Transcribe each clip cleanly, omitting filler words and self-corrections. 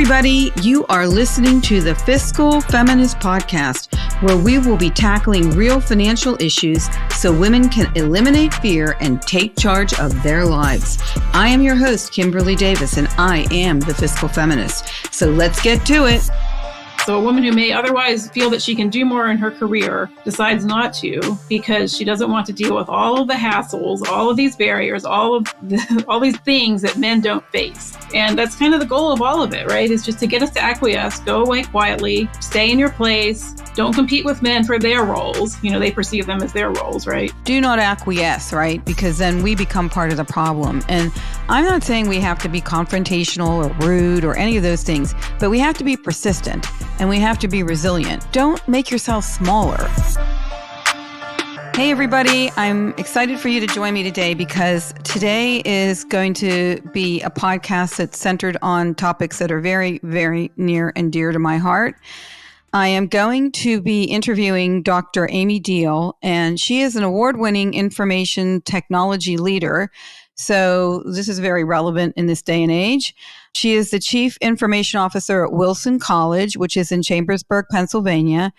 everybody. You are listening to the Fiscal Feminist Podcast, where we will be tackling real financial issues so women can eliminate fear and take charge of their lives. I am your host, Kimberly Davis, and I am the Fiscal Feminist. So let's get to it. So a woman who may otherwise feel that she can do more in her career decides not to because she doesn't want to deal with all of the hassles, all of these barriers, all these things that men don't face. And that's kind of the goal of all of it, right? Is just to get us to acquiesce, go away quietly, stay in your place, don't compete with men for their roles. You know, they perceive them as their roles, right? Do not acquiesce, right? Because then we become part of the problem. And I'm not saying we have to be confrontational or rude or any of those things, but we have to be persistent and we have to be resilient. Don't make yourself smaller. Hey, everybody. I'm excited for you to join me today because today is going to be a podcast that's centered on topics that are very, very near and dear to my heart. I am going to be interviewing Dr. Amy Diehl, and she is an award-winning information technology leader. So this is very relevant in this day and age. She is the Chief Information Officer at Wilson College, which is in Chambersburg, Pennsylvania.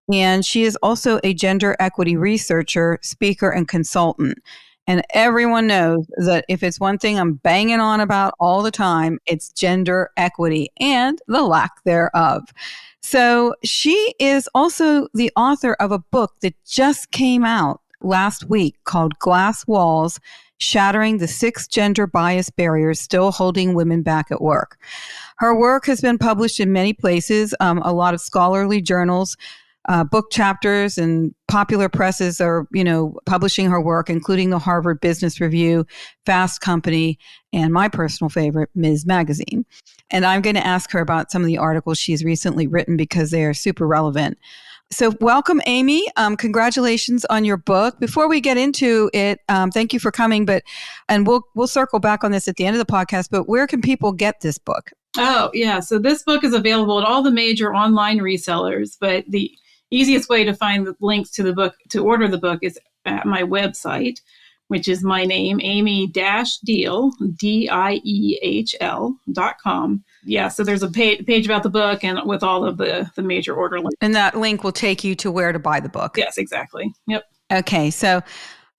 And she is also a gender equity researcher, speaker, and consultant. And everyone knows that if it's one thing I'm banging on about all the time, it's gender equity and the lack thereof. So she is also the author of a book that just came out last week called Glass Walls, Shattering the 6 Gender Bias Barriers Still Holding Women Back at Work. Her work has been published in many places, a lot of scholarly journals, book chapters, and popular presses are, publishing her work, including the Harvard Business Review, Fast Company, and my personal favorite, Ms. Magazine. And I'm going to ask her about some of the articles she's recently written because they are super relevant. So welcome, Amy. Congratulations on your book. Before we get into it, thank you for coming. And we'll circle back on this at the end of the podcast. But where can people get this book? Oh, yeah. So this book is available at all the major online resellers. But the easiest way to find the links to the book, to order the book, is at my website, which is my name, Amy-Diehl, Diehl.com. Yeah, so there's a page about the book and with all of the major order links. And that link will take you to where to buy the book. Yes, exactly. Yep. Okay, so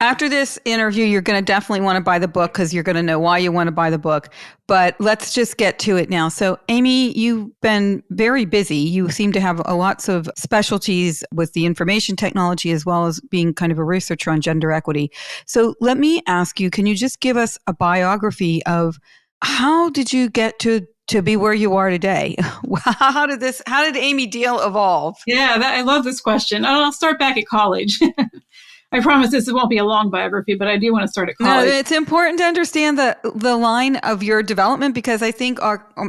after this interview, you're going to definitely want to buy the book because you're going to know why you want to buy the book. But let's just get to it now. So, Amy, you've been very busy. You seem to have lots of specialties with the information technology as well as being kind of a researcher on gender equity. So let me ask you, can you just give us a biography of how did you get to be where you are today? How did Amy Diehl evolve? Yeah, I love this question. I'll start back at college. I promise this won't be a long biography, but I do want to start at college. No, it's important to understand the line of your development because I think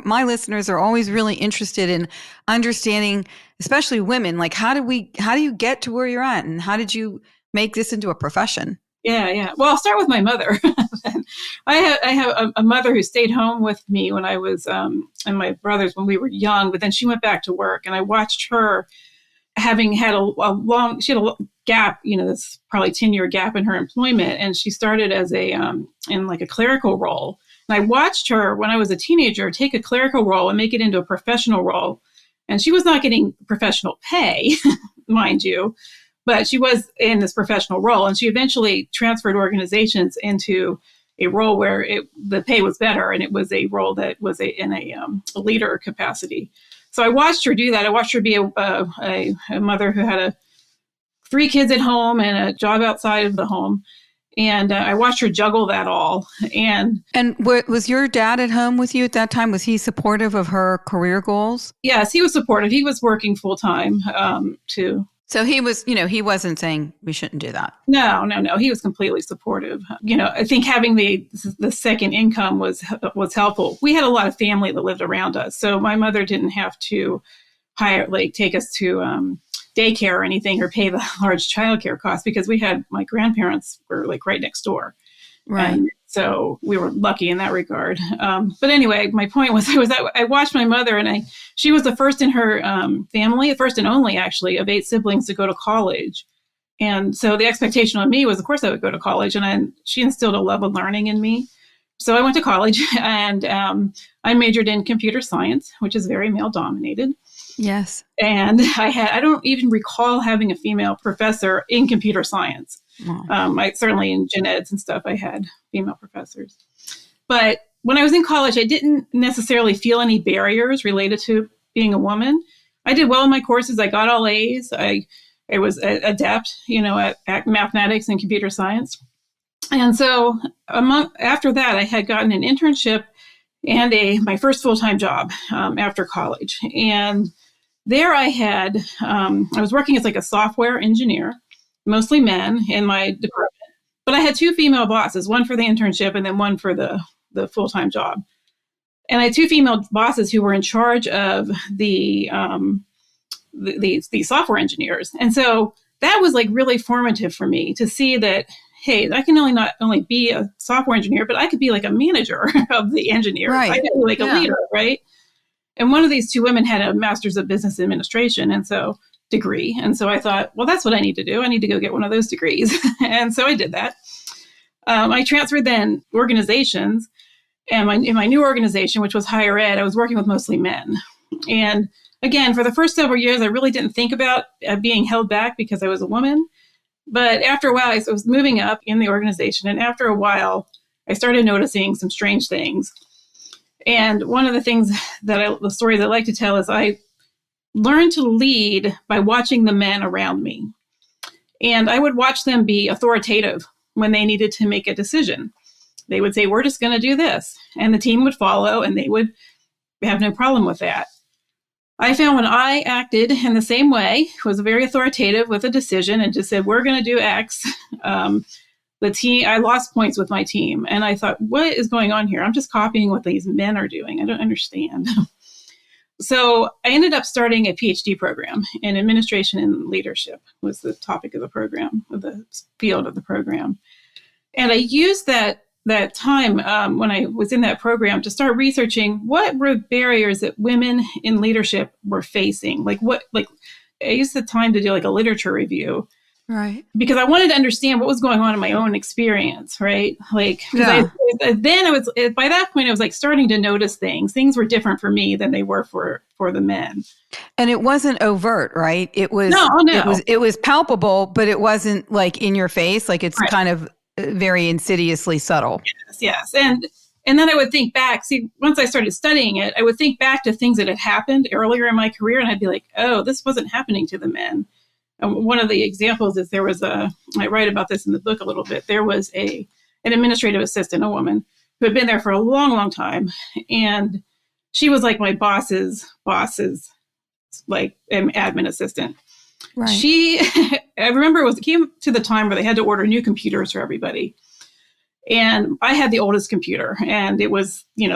my listeners are always really interested in understanding, especially women, like how do you get to where you're at and how did you make this into a profession? Yeah. Well, I'll start with my mother. I have a mother who stayed home with me when I was, and my brothers when we were young, but then she went back to work and I watched her having had she had a gap, this probably 10-year gap in her employment. And she started as in like a clerical role. And I watched her when I was a teenager take a clerical role and make it into a professional role. And she was not getting professional pay, mind you, but she was in this professional role. And she eventually transferred organizations into a role where the pay was better. And it was a role that was in a leader capacity. So I watched her do that. I watched her be a mother who had 3 kids at home and a job outside of the home. And I watched her juggle that all. And was your dad at home with you at that time? Was he supportive of her career goals? Yes, he was supportive. He was working full time too. So he was, he wasn't saying we shouldn't do that. No. He was completely supportive. I think having the second income was helpful. We had a lot of family that lived around us. So my mother didn't have to take us to daycare or anything or pay the large childcare costs because my grandparents were like right next door. Right. And so we were lucky in that regard. But anyway, my point was I watched my mother and she was the first in her family, the first and only actually of 8 siblings to go to college. And so the expectation on me was, of course, I would go to college. And she instilled a love of learning in me. So I went to college and I majored in computer science, which is very male dominated. Yes. And I don't even recall having a female professor in computer science. Oh. I certainly in gen eds and stuff, I had female professors. But when I was in college, I didn't necessarily feel any barriers related to being a woman. I did well in my courses. I got all A's. I was adept, at mathematics and computer science. And so after that, I had gotten an internship and my first full-time job after college. And there I was working as like a software engineer, mostly men in my department. But I had two female bosses, one for the internship and then one for the full-time job. And I had two female bosses who were in charge of the software engineers. And so that was like really formative for me to see that, hey, I can not only be a software engineer, but I could be like a manager of the engineers. Right. I could be like a leader, right? And one of these two women had a master's of business administration degree. And so I thought, well, that's what I need to do. I need to go get one of those degrees. And so I did that. I transferred then organizations. And in my new organization, which was higher ed, I was working with mostly men. And again, for the first several years, I really didn't think about being held back because I was a woman. But after a while, I was moving up in the organization. And after a while, I started noticing some strange things. And one of the things the stories I like to tell is I learned to lead by watching the men around me. And I would watch them be authoritative when they needed to make a decision. They would say, we're just going to do this. And the team would follow and they would have no problem with that. I found when I acted in the same way, was very authoritative with a decision and just said, we're going to do X. I lost points with my team. And I thought, what is going on here? I'm just copying what these men are doing. I don't understand. So I ended up starting a PhD program in administration and leadership was the topic of the program, of the field of the program. And I used that time when I was in that program to start researching what were barriers that women in leadership were facing. I used the time to do like a literature review. Right. Because I wanted to understand what was going on in my own experience, right? By that point, I was like starting to notice things. Things were different for me than they were for the men. And it wasn't overt, right? It was, no. It was palpable, but it wasn't like in your face. Like it's right. kind of very insidiously subtle. Yes. And then I would think back, once I started studying it, I would think back to things that had happened earlier in my career. And I'd be like, oh, this wasn't happening to the men. And one of the examples is I write about this in the book a little bit. There was an administrative assistant, a woman who had been there for a long, long time. And she was like my boss's like admin assistant. Right. I remember it came to the time where they had to order new computers for everybody. And I had the oldest computer and it was, you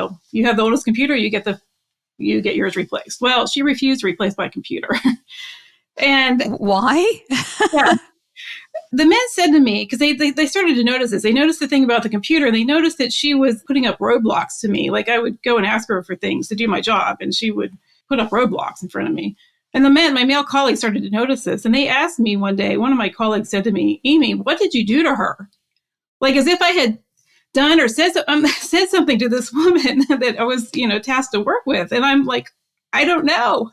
have the oldest computer, you get yours replaced. Well, she refused to replace my computer. And why? Yeah. The men said to me, because they started to notice this, they noticed the thing about the computer. They noticed that she was putting up roadblocks to me. Like I would go and ask her for things to do my job and she would put up roadblocks in front of me. And my male colleagues started to notice this. And they asked me one day, one of my colleagues said to me, Amy, what did you do to her? Like as if I had done or said something to this woman that I was, tasked to work with. And I'm like, I don't know.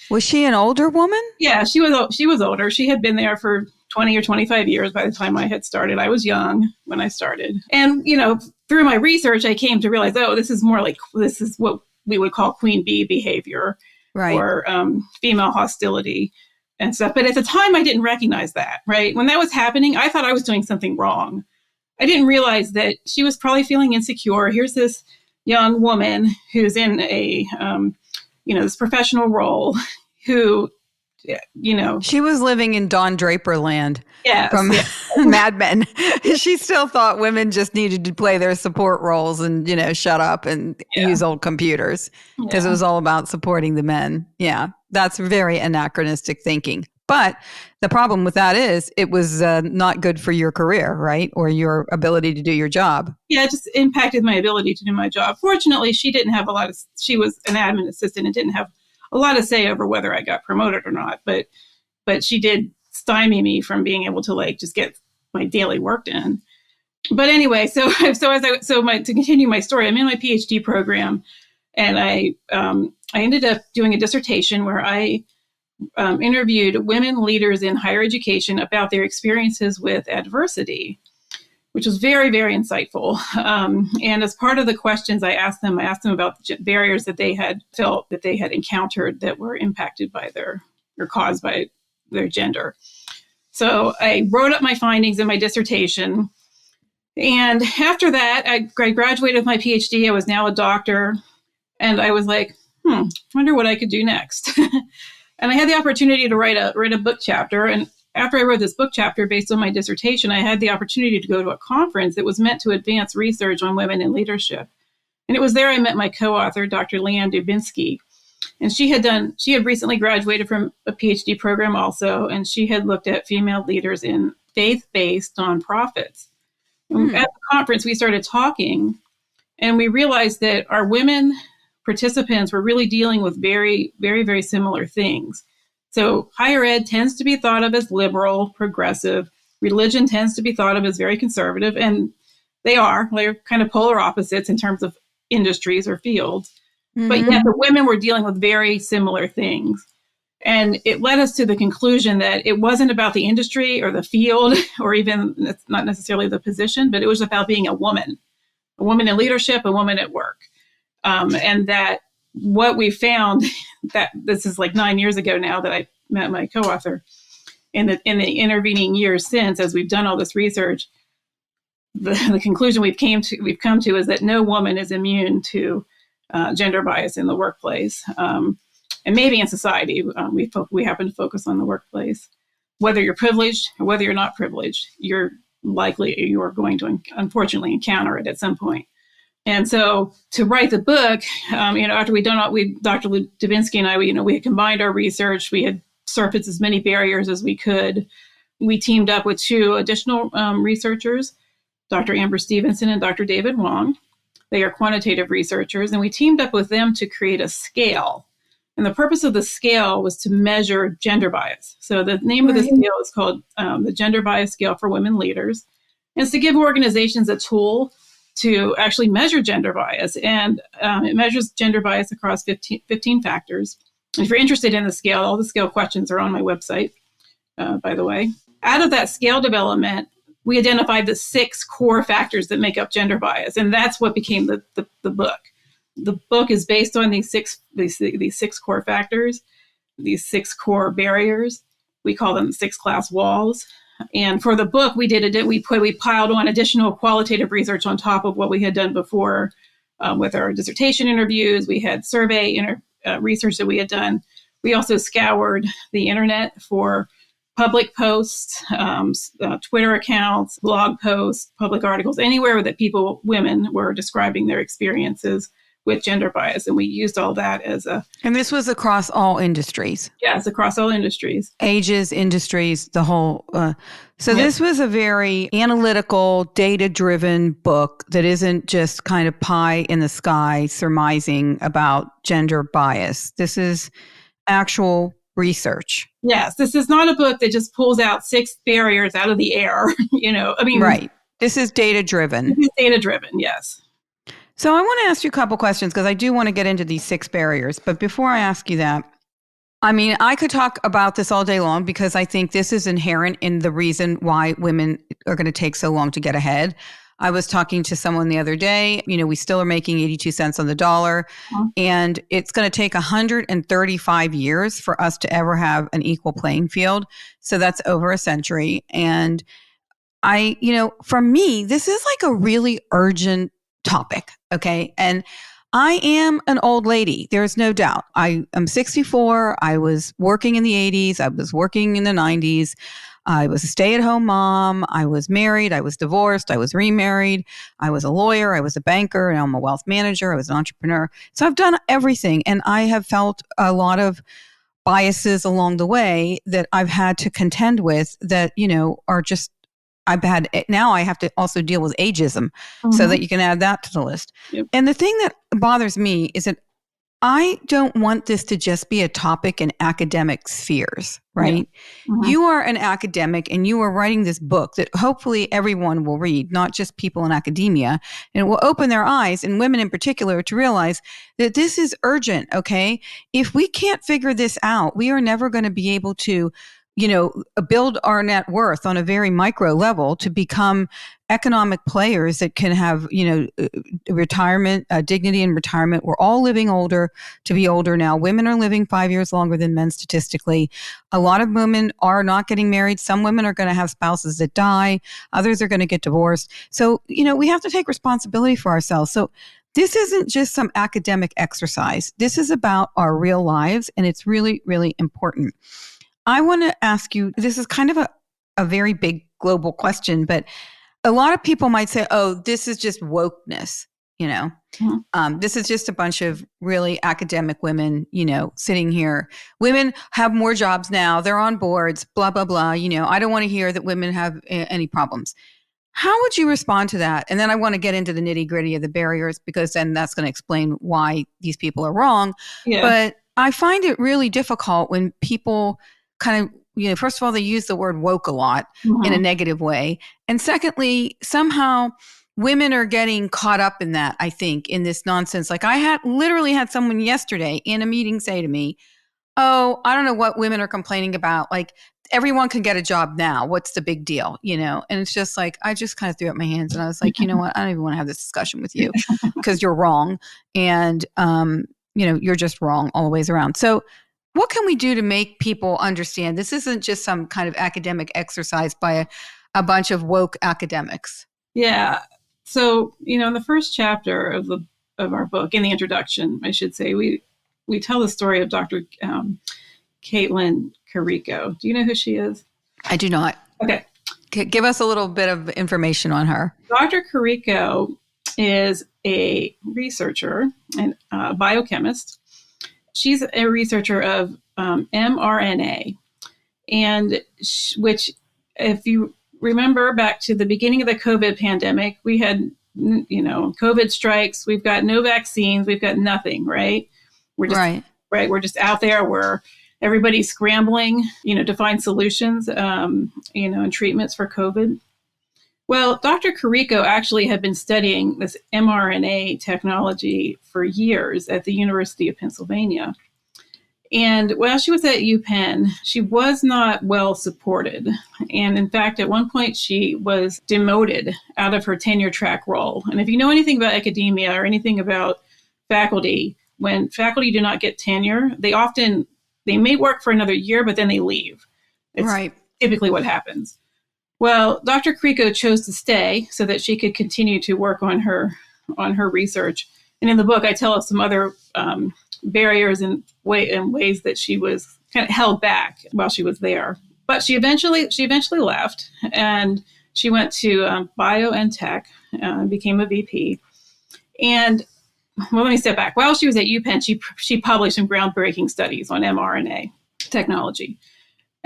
Was she an older woman? Yeah, she was older. She had been there for 20 or 25 years by the time I had started. I was young when I started. And, through my research, I came to realize, this is what we would call queen bee behavior. Right. Or female hostility and stuff. But at the time, I didn't recognize that, right? When that was happening, I thought I was doing something wrong. I didn't realize that she was probably feeling insecure. Here's this young woman who's in a, this professional role who, She was living in Don Draper land. Yes, from Mad Men. She still thought women just needed to play their support roles and, shut up and use old computers because it was all about supporting the men. Yeah, that's very anachronistic thinking. But the problem with that is it was not good for your career, right? Or your ability to do your job. Yeah, it just impacted my ability to do my job. Fortunately, she was an admin assistant and didn't have a lot of say over whether I got promoted or not. But she did stymie me from being able to just get my daily work done. But anyway, to continue my story, I'm in my PhD program, and I ended up doing a dissertation where I interviewed women leaders in higher education about their experiences with adversity, which was very, very insightful. And as part of the questions I asked them about the barriers that they had felt that they had encountered that were impacted by or caused by their gender. So I wrote up my findings in my dissertation. And after that, I graduated with my PhD. I was now a doctor. And I was like, I wonder what I could do next. And I had the opportunity to write a book chapter. And after I wrote this book chapter based on my dissertation, I had the opportunity to go to a conference that was meant to advance research on women in leadership. And it was there I met my co-author, Dr. Leanne Dubinsky. And she had recently graduated from a PhD program also, and she had looked at female leaders in faith-based nonprofits. And at the conference, we started talking, and we realized that our women participants were really dealing with very, very, very similar things. So higher ed tends to be thought of as liberal, progressive. Religion tends to be thought of as very conservative, and they're kind of polar opposites in terms of industries or fields. Mm-hmm. But yet the women were dealing with very similar things. And it led us to the conclusion that it wasn't about the industry or the field, or even it's not necessarily the position, but it was about being a woman in leadership, a woman at work. And that what we found, that this is like 9 years ago now that I met my co-author, in the intervening years since, as we've done all this research, the conclusion we've come to is that no woman is immune to gender bias in the workplace, and maybe in society. We happen to focus on the workplace. Whether you're privileged or whether you're not privileged, you are going to unfortunately encounter it at some point. And so to write the book, after Dr. Dubinsky and I, we had combined our research. We had surfaced as many barriers as we could. We teamed up with two additional researchers, Dr. Amber Stevenson and Dr. David Wong. They are quantitative researchers, and we teamed up with them to create a scale. And the purpose of the scale was to measure gender bias. So the name of the scale is called the Gender Bias Scale for Women Leaders. And it's to give organizations a tool to actually measure gender bias. And it measures gender bias across 15 factors. And if you're interested in the scale, all the scale questions are on my website, by the way. Out of that scale development, we identified the 6 core factors that make up gender bias. And that's what became the book. The book is based on these six core factors, these 6 core barriers. We call them 6 class walls. And for the book, we piled on additional qualitative research on top of what we had done before with our dissertation interviews. We had survey research that we had done. We also scoured the internet for public posts, Twitter accounts, blog posts, public articles, anywhere that women were describing their experiences with gender bias. And we used all that as And this was across all industries. Yes, across all industries. Ages, industries, the whole. This was a very analytical, data-driven book that isn't just kind of pie in the sky surmising about gender bias. This is actual research. Yes, this is not a book that just pulls out 6 barriers out of the air. Right. This is data-driven. This is data-driven, yes. So I want to ask you a couple questions because I do want to get into these 6 barriers. But before I ask you that, I could talk about this all day long because I think this is inherent in the reason why women are going to take so long to get ahead. I was talking to someone the other day, we still are making 82 cents on the dollar, and it's going to take 135 years for us to ever have an equal playing field. So that's over a century. And for me, this is like a really urgent topic. Okay. And I am an old lady. There's no doubt. I am 64. I was working in the 80s. I was working in the 90s. I was a stay-at-home mom. I was married. I was divorced. I was remarried. I was a lawyer. I was a banker. And I'm a wealth manager. I was an entrepreneur. So I've done everything. And I have felt a lot of biases along the way that I've had to contend with that, are just now I have to also deal with ageism so that you can add that to the list. Yep. And the thing that bothers me is that I don't want this to just be a topic in academic spheres, right? Yeah. You are an academic and you are writing this book that hopefully everyone will read, not just people in academia, and it will open their eyes, and women in particular, to realize that this is urgent, okay? If we can't figure this out, we are never going to be able to, build our net worth on a very micro level to become economic players that can have, retirement, dignity in retirement. We're all living older to be older now. Women are living 5 years longer than men statistically. A lot of women are not getting married. Some women are going to have spouses that die. Others are going to get divorced. So, we have to take responsibility for ourselves. So this isn't just some academic exercise. This is about our real lives, and it's really, really important. I want to ask you, this is kind of a very big global question, but a lot of people might say, oh, this is just wokeness, This is just a bunch of really academic women, sitting here. Women have more jobs now. They're on boards, blah, blah, blah. I don't want to hear that women have any problems. How would you respond to that? And then I want to get into the nitty gritty of the barriers, because then that's going to explain why these people are wrong. Yeah. But I find it really difficult when people kind of, first of all, they use the word woke a lot in a negative way. And secondly, somehow women are getting caught up in that, I think, in this nonsense. Like I literally had someone yesterday in a meeting say to me, oh, I don't know what women are complaining about. Like everyone can get a job now. What's the big deal? And it's just like, I just kind of threw up my hands and I was like, you know what? I don't even want to have this discussion with you because you're wrong. And, you're just wrong all the ways around. So what can we do to make people understand this isn't just some kind of academic exercise by a bunch of woke academics? Yeah. So, in the first chapter of our book, in the introduction, I should say, we tell the story of Dr. Caitlin Carrico. Do you know who she is? I do not. Okay. Give us a little bit of information on her. Dr. Carrico is a researcher and biochemist. She's a researcher of mRNA, and which, if you remember back to the beginning of the COVID pandemic, we had, COVID strikes. We've got no vaccines. We've got nothing, right? We're just right. We're just out there where everybody's scrambling, to find solutions, and treatments for COVID. Well, Dr. Carrico actually had been studying this mRNA technology for years at the University of Pennsylvania. And while she was at UPenn, she was not well supported. And in fact, at one point, she was demoted out of her tenure track role. And if you know anything about academia or anything about faculty, when faculty do not get tenure, they may work for another year, but then they leave. It's right. Typically what happens. Well, Dr. Carrico chose to stay so that she could continue to work on her research. And in the book, I tell some other barriers and ways that she was kind of held back while she was there. But she eventually left, and she went to bio and tech, became a VP. And let me step back. While she was at UPenn, she published some groundbreaking studies on mRNA technology.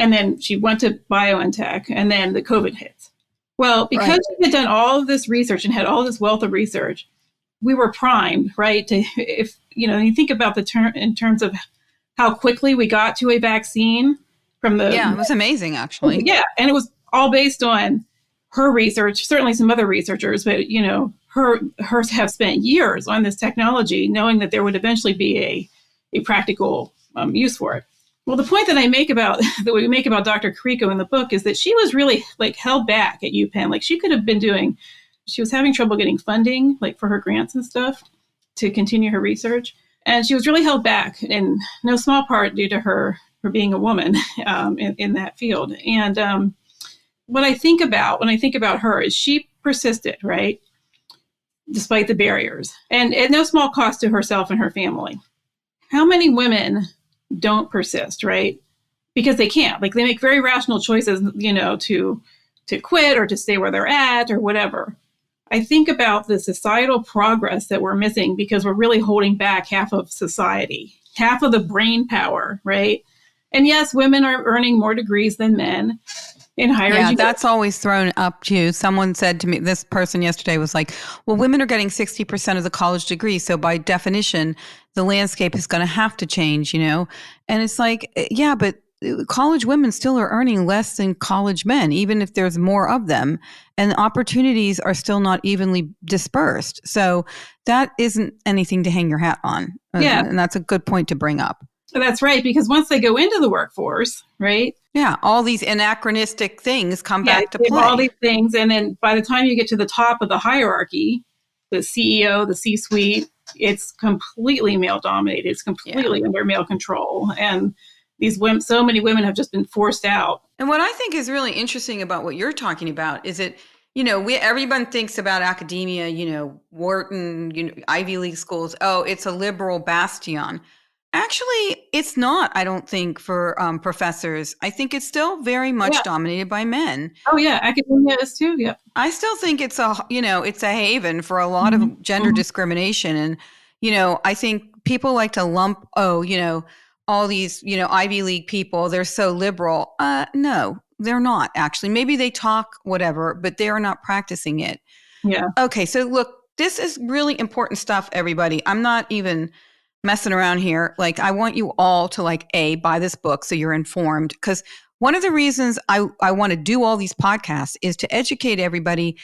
And then she went to bio and tech, and then the COVID hits. Well, because she had done all of this research and had all this wealth of research, we were primed, right? If you think about in terms of how quickly we got to a vaccine from the it was amazing, actually. Yeah, and it was all based on her research. Certainly, some other researchers, but hers have spent years on this technology, knowing that there would eventually be a practical use for it. Well, the point that we make about Dr. Carrico in the book is that she was really held back at UPenn. She was having trouble getting funding, for her grants and stuff to continue her research. And she was really held back in no small part due to her being a woman in that field. And what I think about when I think about her is she persisted, right? Despite the barriers, and at no small cost to herself and her family. How many women don't persist, right? Because they can't. They make very rational choices, to quit or to stay where they're at or whatever. I think about the societal progress that we're missing because we're really holding back half of society, half of the brain power, right? And yes, women are earning more degrees than men. in higher Yeah, education. that's always thrown up too. Someone said to me, this person yesterday was like, well, women are getting 60% of the college degree. So by definition, the landscape is going to have to change, you know? And it's like, yeah, but college women still are earning less than college men, even if there's more of them. And the opportunities are still not evenly dispersed. So that isn't anything to hang your hat on. Yeah, And that's a good point to bring up. that's right. Because once they go into the workforce, right? Yeah, all these anachronistic things come Yeah, back to they have all play. these things. And then by the time you get to the top of the hierarchy, the CEO, the C-suite, it's completely male dominated. It's completely under male control. And these women, so many women have just been forced out. And what I think is really interesting about what you're talking about is that, you know, everyone thinks about academia, you know, Wharton, you know, Ivy League schools. Oh, it's a liberal bastion. Actually, it's not, I don't think, for professors. I think it's still very much dominated by men. Oh, yeah. Academia is too. Yeah. I still think it's a, you know, it's a haven for a lot of gender discrimination. And, you know, I think people like to lump, oh, you know, all these, you know, Ivy League people, they're so liberal. No, they're not actually. Maybe they talk whatever, but they are not practicing it. Yeah. Okay. So look, this is really important stuff, everybody. I'm not even messing around here. Like, I want you all to like, buy this book so you're informed. Because one of the reasons I want to do all these podcasts is to educate everybody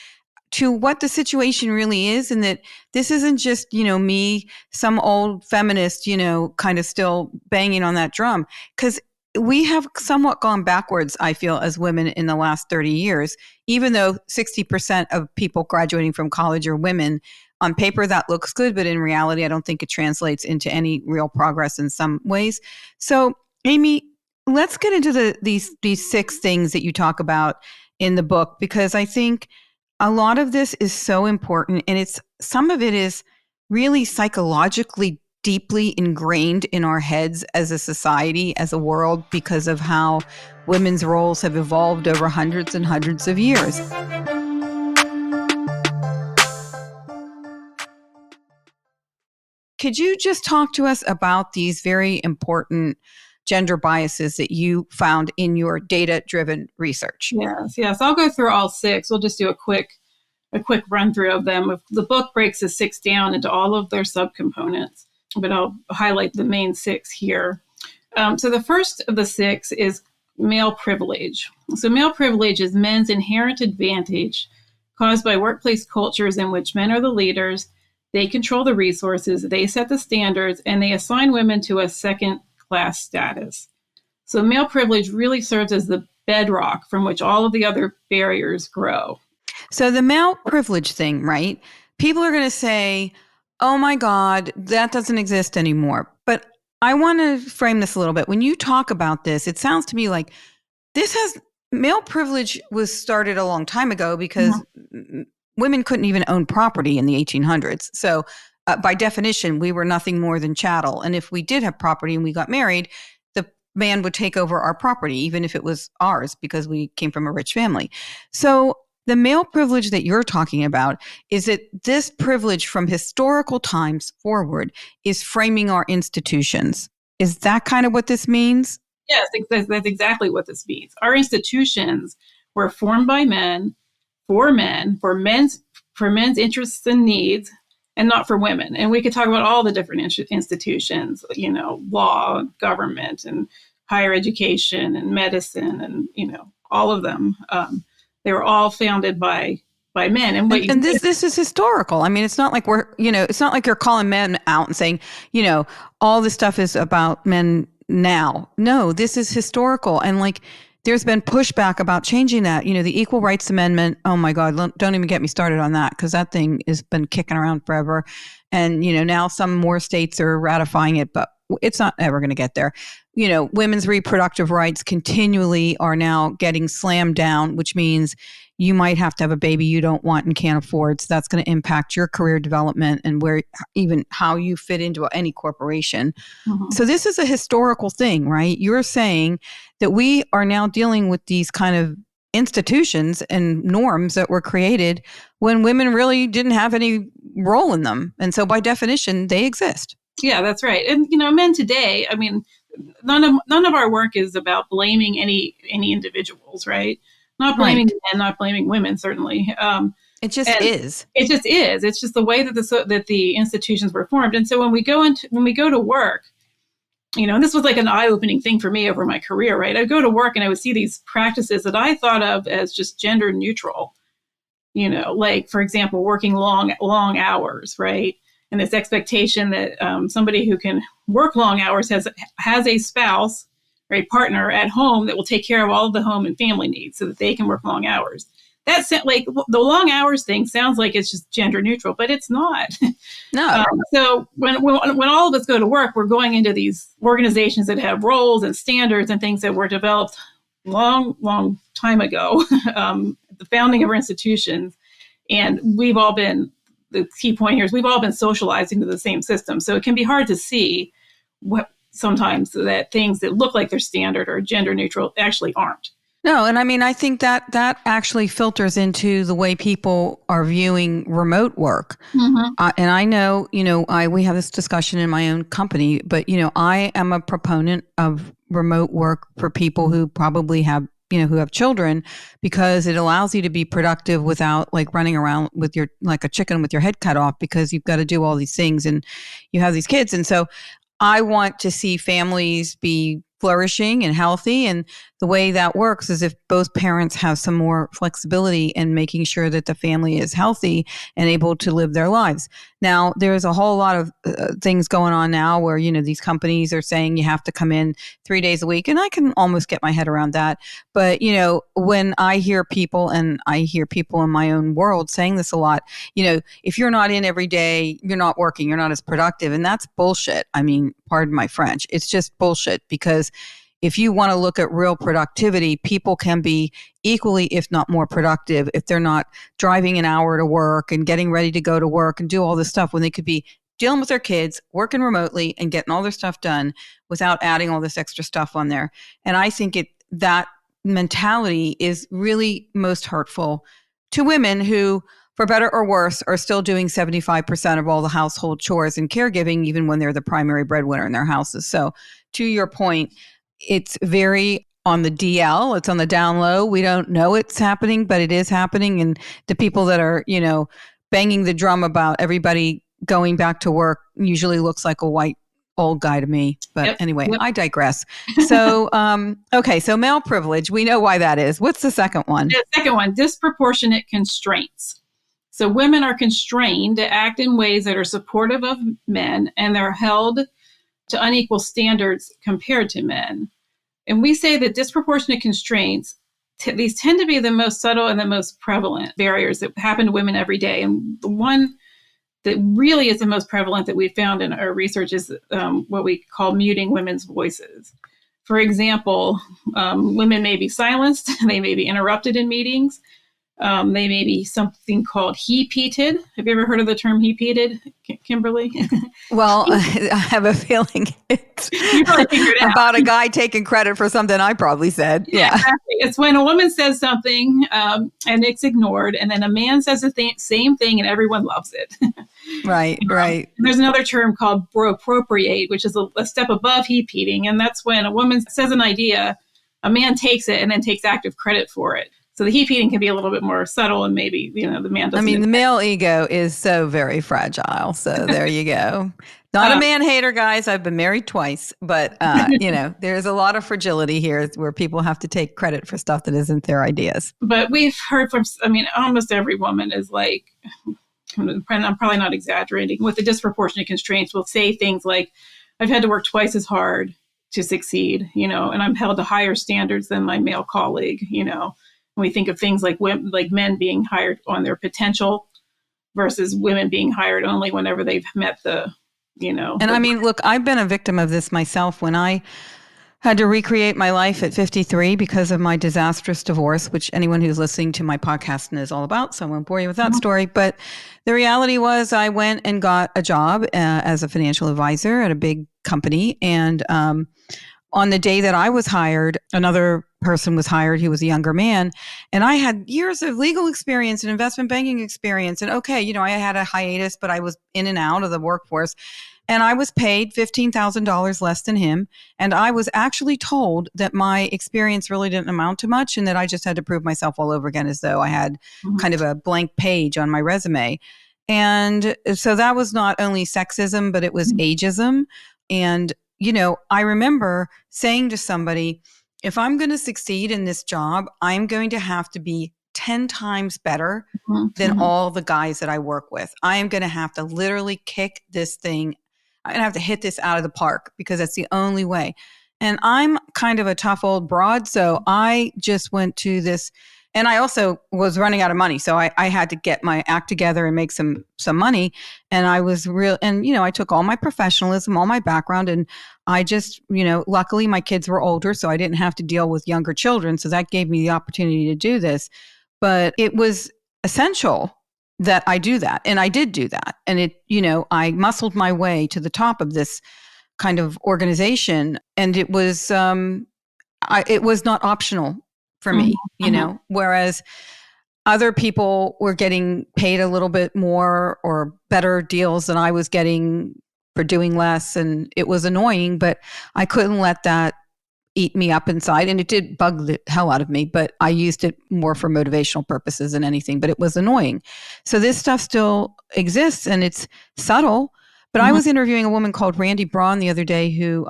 to what the situation really is, and that this isn't just, you know, me, some old feminist, you know, kind of still banging on that drum. Because we have somewhat gone backwards, I feel, as women in the last 30 years, even though 60% of people graduating from college are women. On paper, that looks good, but in reality, I don't think it translates into any real progress in some ways. So, Amy, let's get into these 6 things that you talk about in the book, because I think a lot of this is so important, and some of it is really psychologically deeply ingrained in our heads as a society, as a world, because of how women's roles have evolved over hundreds and hundreds of years. Could you just talk to us about these very important gender biases that you found in your data-driven research? Yes. I'll go through all 6. We'll just do a quick run through of them. The book breaks the 6 down into all of their subcomponents, but I'll highlight the main 6 here. So the first of the 6 is male privilege. So male privilege is men's inherent advantage caused by workplace cultures in which men are the leaders, they control the resources, they set the standards, and they assign women to a second-class status. So male privilege really serves as the bedrock from which all of the other barriers grow. So the male privilege thing, right? People are going to say, oh my God, that doesn't exist anymore. But I want to frame this a little bit. When you talk about this, it sounds to me like male privilege was started a long time ago because women couldn't even own property in the 1800s. So by definition, we were nothing more than chattel. And if we did have property and we got married, the man would take over our property, even if it was ours, because we came from a rich family. So the male privilege that you're talking about is that this privilege from historical times forward is framing our institutions. Is that kind of what this means? Yes, that's exactly what this means. Our institutions were formed by men, for men's interests and needs, and not for women. And we could talk about all the different institutions, you know, law, government, and higher education, and medicine, and, you know, all of them. They were all founded by men. And this is historical. I mean, it's not like it's not like you're calling men out and saying, you know, all this stuff is about men now. No, this is historical. And like, there's been pushback about changing that. You know, the Equal Rights Amendment, oh my God, don't even get me started on that, because that thing has been kicking around forever. And, you know, now some more states are ratifying it, but it's not ever going to get there. You know, women's reproductive rights continually are now getting slammed down, which means you might have to have a baby you don't want and can't afford. So that's going to impact your career development and even how you fit into any corporation. Mm-hmm. So this is a historical thing, right? You're saying that we are now dealing with these kind of institutions and norms that were created when women really didn't have any role in them. And so by definition, they exist. Yeah, that's right. And, you know, men today, I mean, none of our work is about blaming any individuals, right? Not blaming men, not blaming women, certainly. It just is. It just is. It's just the way that the institutions were formed. And so when we go to work, and this was like an eye-opening thing for me over my career, right? I'd go to work and I would see these practices that I thought of as just gender neutral, like, for example, working long hours, right? And this expectation that somebody who can work long hours has a spouse or a partner at home that will take care of all of the home and family needs so that they can work long hours. That's like the long hours thing sounds like it's just gender neutral, but it's not. No. So when all of us go to work, we're going into these organizations that have roles and standards and things that were developed long time ago, the founding of our institutions. And the key point here is we've all been socialized into the same system. So it can be hard to see sometimes that things that look like they're standard or gender neutral actually aren't. No, and I mean, I think that actually filters into the way people are viewing remote work. Mm-hmm. And I know, we have this discussion in my own company, but, I am a proponent of remote work for people who probably have, who have children, because it allows you to be productive without like running around with like a chicken with your head cut off, because you've got to do all these things and you have these kids. And so I want to see families be flourishing and healthy. And the way that works is if both parents have some more flexibility in making sure that the family is healthy and able to live their lives. Now, there's a whole lot of things going on now where, these companies are saying you have to come in 3 days a week. And I can almost get my head around that. But, when I hear people, and I hear people in my own world saying this a lot, if you're not in every day, you're not working, you're not as productive. And that's bullshit. I mean, pardon my French. It's just bullshit, because if you want to look at real productivity, people can be equally, if not more productive, if they're not driving an hour to work and getting ready to go to work and do all this stuff, when they could be dealing with their kids, working remotely and getting all their stuff done without adding all this extra stuff on there. And I think that mentality is really most hurtful to women who, for better or worse, are still doing 75% of all the household chores and caregiving, even when they're the primary breadwinner in their houses. So to your point, it's very on the DL. It's on the down low. We don't know it's happening, but it is happening. And the people that are, banging the drum about everybody going back to work usually looks like a white old guy to me. But anyway, I digress. So, okay. So male privilege, we know why that is. What's the second one? The second one, disproportionate constraints. So women are constrained to act in ways that are supportive of men, and they're held to unequal standards compared to men. And we say that disproportionate constraints, these tend to be the most subtle and the most prevalent barriers that happen to women every day. And the one that really is the most prevalent that we found in our research is what we call muting women's voices. For example, women may be silenced, they may be interrupted in meetings. They may be something called he-peated. Have you ever heard of the term he-peated, Kimberly? Well, I have a feeling it's about a guy taking credit for something I probably said. Yeah. Exactly. It's when a woman says something and it's ignored, and then a man says the same thing and everyone loves it. Right. And there's another term called bro-appropriate, which is a step above he-peating. And that's when a woman says an idea, a man takes it and then takes active credit for it. So the he-peating can be a little bit more subtle, and maybe, the man doesn't. I mean, the male ego is so very fragile. So there you go. Not a man hater, guys. I've been married twice, but, there's a lot of fragility here where people have to take credit for stuff that isn't their ideas. But we've heard from, almost every woman is like, I'm probably not exaggerating, with the disproportionate constraints will say things like, I've had to work twice as hard to succeed, and I'm held to higher standards than my male colleague, When we think of things like women, like men being hired on their potential versus women being hired only whenever they've met And I mean, look, I've been a victim of this myself when I had to recreate my life at 53 because of my disastrous divorce, which anyone who's listening to my podcast knows all about. So I won't bore you with that story. But the reality was I went and got a job as a financial advisor at a big company. And on the day that I was hired, another person was hired. He was a younger man. And I had years of legal experience and investment banking experience. And I had a hiatus, but I was in and out of the workforce. And I was paid $15,000 less than him. And I was actually told that my experience really didn't amount to much and that I just had to prove myself all over again as though I had kind of a blank page on my resume. And so that was not only sexism, but it was ageism. And, I remember saying to somebody, if I'm going to succeed in this job, I'm going to have to be 10 times better than all the guys that I work with. I am going to have to literally kick this thing. I'm going to have to hit this out of the park because that's the only way. And I'm kind of a tough old broad. So I just went to this, and I also was running out of money. So I had to get my act together and make some money. And I was real, and, I took all my professionalism, all my background, and I just, luckily my kids were older, so I didn't have to deal with younger children. So that gave me the opportunity to do this. But it was essential that I do that. And I did do that. And I muscled my way to the top of this kind of organization. And it was not optional for me, whereas other people were getting paid a little bit more or better deals than I was getting for doing less. And it was annoying, but I couldn't let that eat me up inside. And it did bug the hell out of me, but I used it more for motivational purposes than anything, but it was annoying. So this stuff still exists and it's subtle. But I was interviewing a woman called Randy Braun the other day who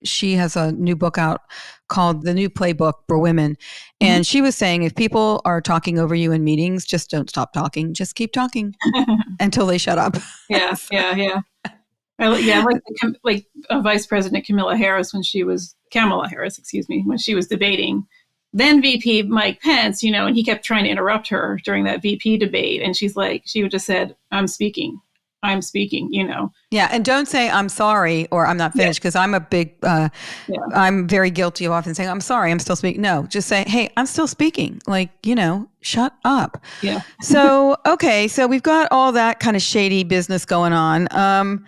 she has a new book out called The New Playbook for Women. And she was saying, if people are talking over you in meetings, just don't stop talking. Just keep talking until they shut up. Yeah. Like Vice President Kamala Harris, when she was debating then VP Mike Pence, and he kept trying to interrupt her during that VP debate. And she would just said, I'm speaking. Yeah. And don't say I'm sorry or I'm not finished, because I'm a big, I'm very guilty of often saying, I'm sorry, I'm still speaking. No, just say, hey, I'm still speaking. Shut up. Yeah. So, okay. So we've got all that kind of shady business going on.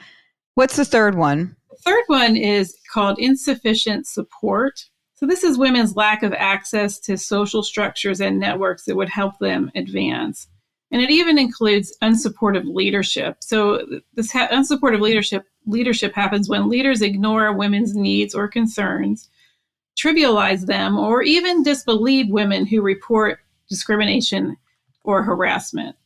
What's the third one? The third one is called insufficient support. So this is women's lack of access to social structures and networks that would help them advance. And it even includes unsupportive leadership. So this unsupportive leadership happens when leaders ignore women's needs or concerns, trivialize them, or even disbelieve women who report discrimination or harassment.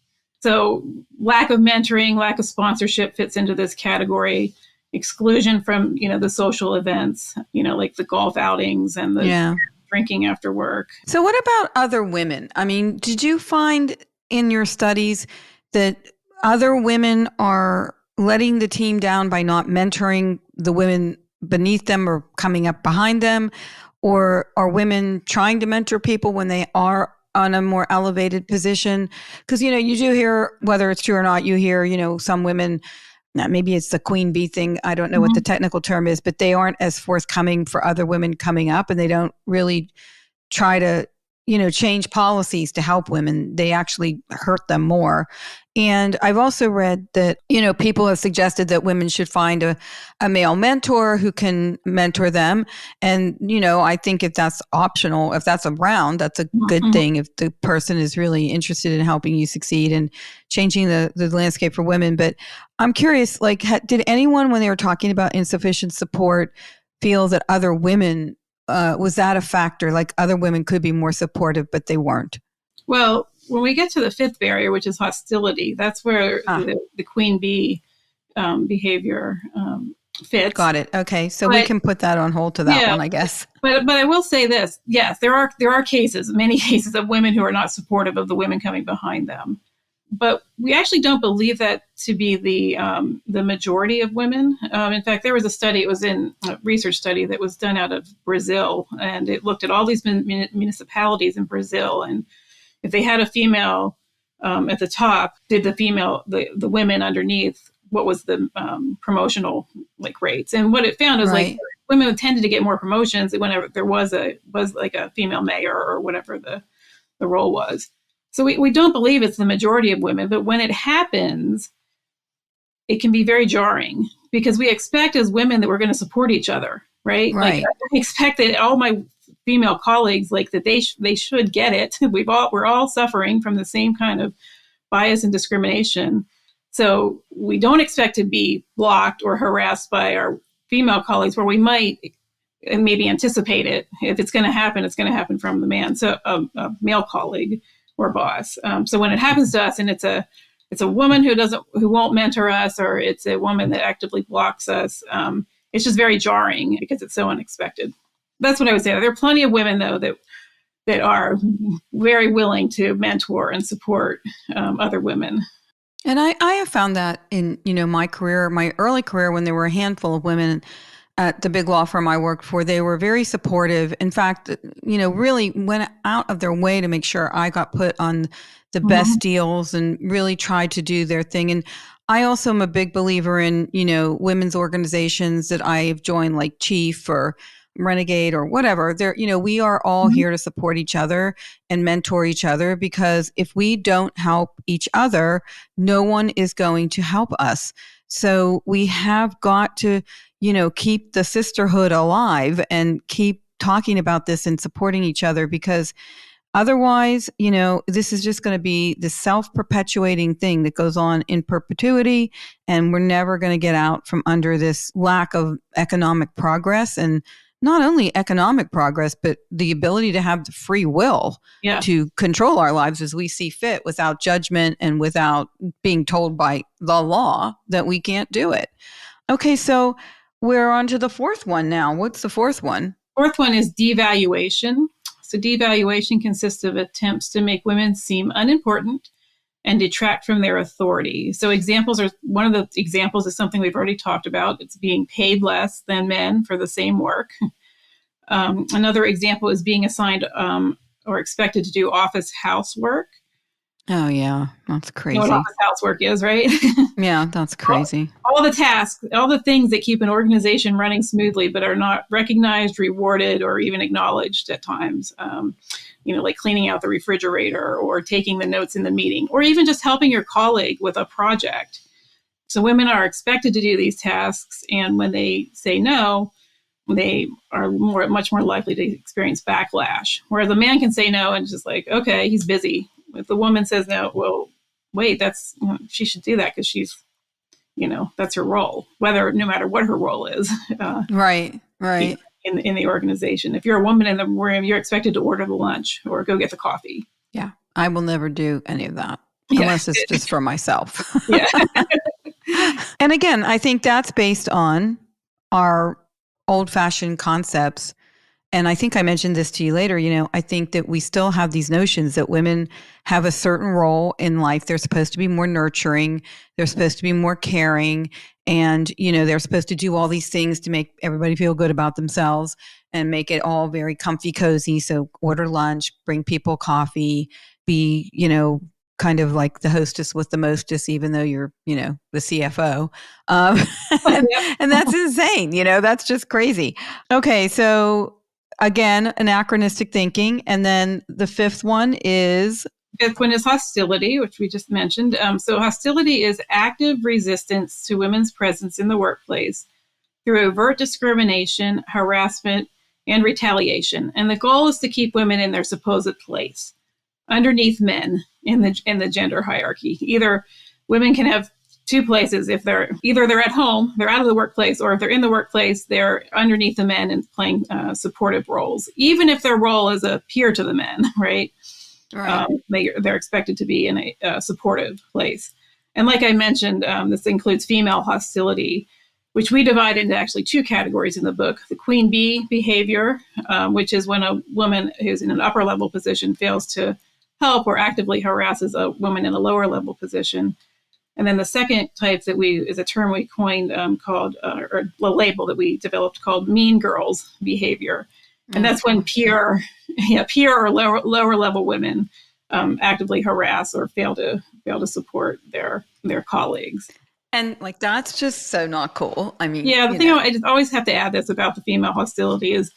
So lack of mentoring, lack of sponsorship fits into this category. Exclusion from, the social events, like the golf outings and the drinking after work. So what about other women? I mean, did you find in your studies that other women are letting the team down by not mentoring the women beneath them or coming up behind them? Or are women trying to mentor people when they are on a more elevated position? Because, you do hear, whether it's true or not, you hear, some women, maybe it's the queen bee thing. I don't know what the technical term is, but they aren't as forthcoming for other women coming up, and they don't really try to, change policies to help women. They actually hurt them more. And I've also read that, people have suggested that women should find a male mentor who can mentor them. And, I think if that's optional, if that's around, that's a good thing. If the person is really interested in helping you succeed and changing the landscape for women. But I'm curious, did anyone, when they were talking about insufficient support, feel that other women, was that a factor? Like other women could be more supportive, but they weren't? Well, when we get to the fifth barrier, which is hostility, that's where the queen bee behavior fits. Got it. Okay, so we can put that on hold to that one, I guess. But I will say this: yes, there are cases, many cases of women who are not supportive of the women coming behind them. But we actually don't believe that to be the majority of women. In fact, there was a study, it was in a research study that was done out of Brazil, and it looked at all these municipalities in Brazil. And if they had a female at the top, did the women underneath, what was the promotional rates? And what it found was women tended to get more promotions whenever there was a female mayor or whatever the role was. So we don't believe it's the majority of women, but when it happens, it can be very jarring because we expect as women that we're going to support each other, right? Right. I expect that all my female colleagues, that they should get it. We're all suffering from the same kind of bias and discrimination. So we don't expect to be blocked or harassed by our female colleagues, where we might maybe anticipate it. If it's going to happen, it's going to happen from the man, so a male colleague or boss. So when it happens to us, and it's a woman who won't mentor us, or it's a woman that actively blocks us, it's just very jarring because it's so unexpected. That's what I would say. There are plenty of women, though, that are very willing to mentor and support other women. And I have found that in, my career, my early career, when there were a handful of women at the big law firm I worked for, they were very supportive. In fact, really went out of their way to make sure I got put on the best deals and really tried to do their thing. And I also am a big believer in, women's organizations that I've joined, like Chief or Renegade or whatever. We are all here to support each other and mentor each other, because if we don't help each other, no one is going to help us. So we have got to, keep the sisterhood alive and keep talking about this and supporting each other, because otherwise, this is just going to be the self-perpetuating thing that goes on in perpetuity, and we're never going to get out from under this lack of economic progress. And not only economic progress, but the ability to have the free will to control our lives as we see fit, without judgment and without being told by the law that we can't do it. Okay, so we're on to the fourth one now. What's the fourth one? Fourth one is devaluation. So devaluation consists of attempts to make women seem unimportant and detract from their authority. So one of the examples is something we've already talked about. It's being paid less than men for the same work. Another example is being assigned or expected to do office housework. Oh, yeah. That's crazy. You know what office housework is, right? Yeah, that's crazy. All the tasks, all the things that keep an organization running smoothly, but are not recognized, rewarded, or even acknowledged at times. Like cleaning out the refrigerator, or taking the notes in the meeting, or even just helping your colleague with a project. So women are expected to do these tasks, and when they say no, they are much more likely to experience backlash. Whereas a man can say no and just like, okay, he's busy. If the woman says no, well, wait, she should do that because she's, that's her role, no matter what her role is. Right. In the organization. If you're a woman in the room, you're expected to order the lunch or go get the coffee. Yeah. I will never do any of that unless it's just for myself. Yeah. And again, I think that's based on our old-fashioned concepts. And I think I mentioned this to you later, I think that we still have these notions that women have a certain role in life. They're supposed to be more nurturing. They're supposed to be more caring. And, they're supposed to do all these things to make everybody feel good about themselves and make it all very comfy, cozy. So order lunch, bring people coffee, be, kind of like the hostess with the mostess, even though you're, the CFO. And that's insane. That's just crazy. Okay. So again, anachronistic thinking. And then the fifth one is hostility, which we just mentioned. So hostility is active resistance to women's presence in the workplace through overt discrimination, harassment, and retaliation. And the goal is to keep women in their supposed place underneath men in the gender hierarchy. Either women can have two places. If they're at home, they're out of the workplace, or if they're in the workplace, they're underneath the men and playing supportive roles, even if their role is a peer to the men, right? Right. They're expected to be in a supportive place. And like I mentioned, this includes female hostility, which we divide into actually two categories in the book. The queen bee behavior, which is when a woman who's in an upper level position fails to help or actively harasses a woman in a lower level position. And then the second type is a term we coined called, or a label that we developed called mean girls behavior. And that's when peer or lower level women actively harass or fail to support their colleagues. And that's just so not cool. I mean, the thing I just always have to add this about the female hostility is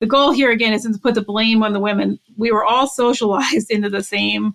the goal here again isn't to put the blame on the women. We were all socialized into the same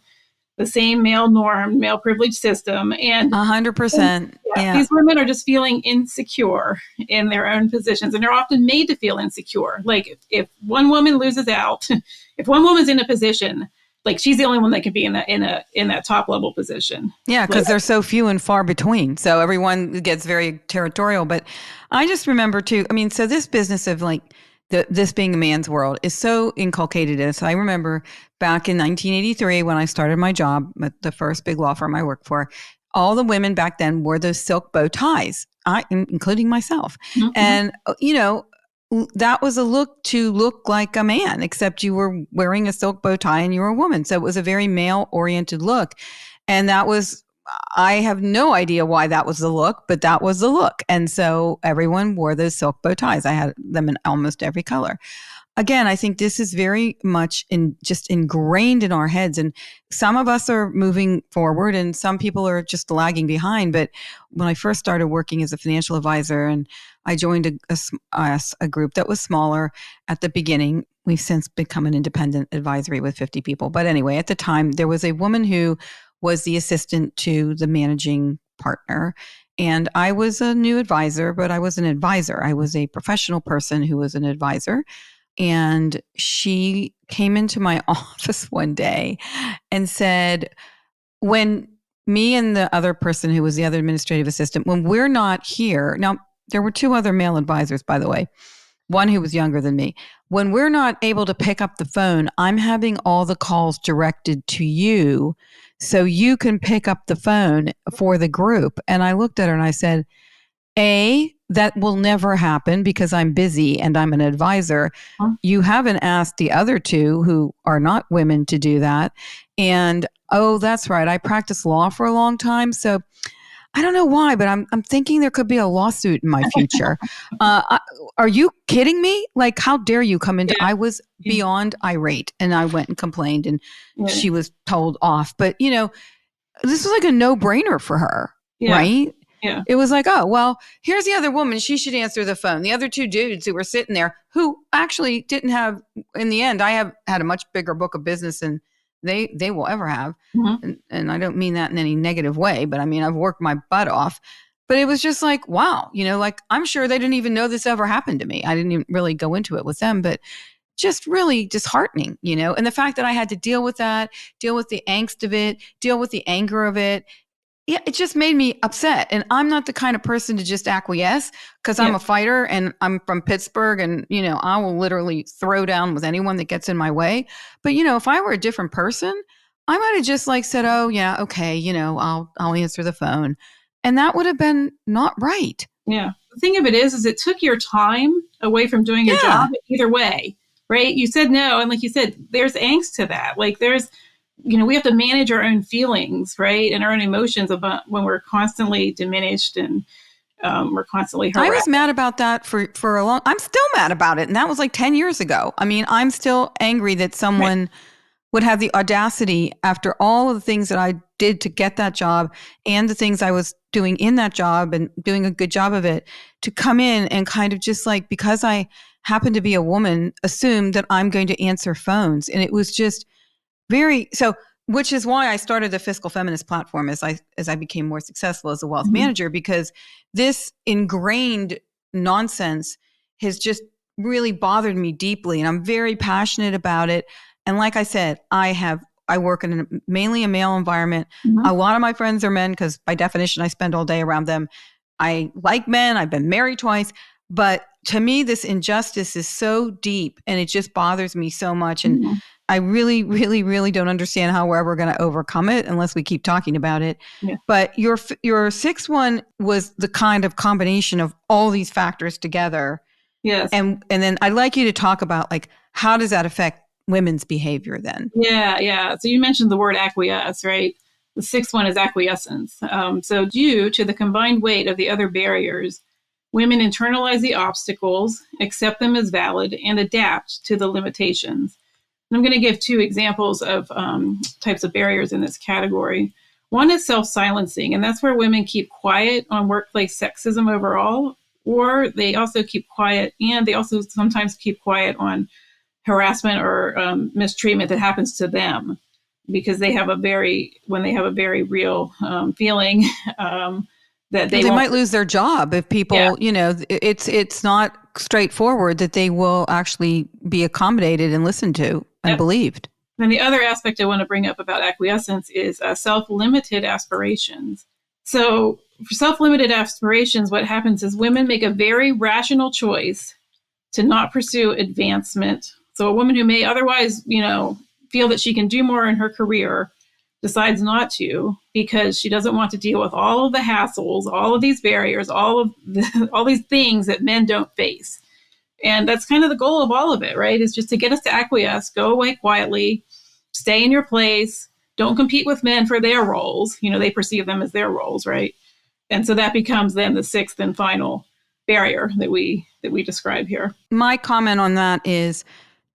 male norm, male privilege system. And 100%. Yeah. These women are just feeling insecure in their own positions, and they're often made to feel insecure. Like if one woman loses out, if one woman's in a position like she's the only one that can be in that top level position. Yeah, because they're so few and far between. So everyone gets very territorial. But I just remember too, I mean, so this business of like this being a man's world is so inculcated in us. I remember back in 1983 when I started my job at the first big law firm I worked for, all the women back then wore those silk bow ties, including myself. Mm-hmm. And, that was a look to look like a man, except you were wearing a silk bow tie and you were a woman. So it was a very male oriented look. And that was, I have no idea why that was the look, but that was the look. And so everyone wore those silk bow ties. I had them in almost every color. Again, I think this is very much just ingrained in our heads. And some of us are moving forward and some people are just lagging behind. But when I first started working as a financial advisor and I joined a group that was smaller at the beginning, we've since become an independent advisory with 50 people. But anyway, at the time, there was a woman who was the assistant to the managing partner. And I was a new advisor, but I was an advisor. I was a professional person who was an advisor. And she came into my office one day and said, when me and the other person who was the other administrative assistant, when we're not here, now there were two other male advisors, by the way, one who was younger than me. When we're not able to pick up the phone, I'm having all the calls directed to you so you can pick up the phone for the group. And I looked at her and I said, that will never happen because I'm busy and I'm an advisor. Huh? You haven't asked the other two who are not women to do that. And, oh, that's right. I practiced law for a long time. So I don't know why, but I'm thinking there could be a lawsuit in my future. Are you kidding me? Like, how dare you come into, I was beyond irate and I went and complained and she was told off. But, this was like a no-brainer for her, right? Yeah. It was like, oh, well, here's the other woman. She should answer the phone. The other two dudes who were sitting there who actually didn't have, in the end, I have had a much bigger book of business than they will ever have. Mm-hmm. And I don't mean that in any negative way, but I mean, I've worked my butt off. But it was just like, wow, like I'm sure they didn't even know this ever happened to me. I didn't even really go into it with them, but just really disheartening, and the fact that I had to deal with that, deal with the angst of it, deal with the anger of it. Yeah, it just made me upset. And I'm not the kind of person to just acquiesce because I'm a fighter and I'm from Pittsburgh and, I will literally throw down with anyone that gets in my way. But, if I were a different person, I might have just said, oh, yeah, okay, I'll answer the phone. And that would have been not right. Yeah. The thing of it is it took your time away from doing your job either way, right? You said no. And like you said, there's angst to that. Like there's, we have to manage our own feelings, right? And our own emotions about when we're constantly diminished and we're constantly harassed. I was mad about that for a long, I'm still mad about it. And that was like 10 years ago. I mean, I'm still angry that someone would have the audacity after all of the things that I did to get that job and the things I was doing in that job and doing a good job of it to come in and kind of just because I happen to be a woman, assume that I'm going to answer phones. And it was just which is why I started the Fiscal Feminist platform as I became more successful as a wealth manager, because this ingrained nonsense has just really bothered me deeply. And I'm very passionate about it. And like I said, I work in mainly a male environment. Mm-hmm. A lot of my friends are men because by definition, I spend all day around them. I like men. I've been married twice. But to me, this injustice is so deep and it just bothers me so much. And I really, really, really don't understand how we're ever going to overcome it unless we keep talking about it. Yeah. But your sixth one was the kind of combination of all these factors together. Yes. And then I'd like you to talk about how does that affect women's behavior then? Yeah. So you mentioned the word acquiesce, right? The sixth one is acquiescence. So due to the combined weight of the other barriers, women internalize the obstacles, accept them as valid, and adapt to the limitations. And I'm going to give two examples of types of barriers in this category. One is self-silencing, and that's where women keep quiet on workplace sexism overall, or they also keep quiet, and they also sometimes keep quiet on harassment or mistreatment that happens to them, because they have a very real feeling that they might lose their job if people, it's not straightforward that they will actually be accommodated and listened to and believed. And the other aspect I want to bring up about acquiescence is self-limited aspirations. So for self-limited aspirations, what happens is women make a very rational choice to not pursue advancement. So a woman who may otherwise, feel that she can do more in her career decides not to because she doesn't want to deal with all of the hassles, all of these barriers, all these things that men don't face. And that's kind of the goal of all of it, right? Is just to get us to acquiesce, go away quietly, stay in your place, don't compete with men for their roles. They perceive them as their roles, right? And so that becomes then the sixth and final barrier that we describe here. My comment on that is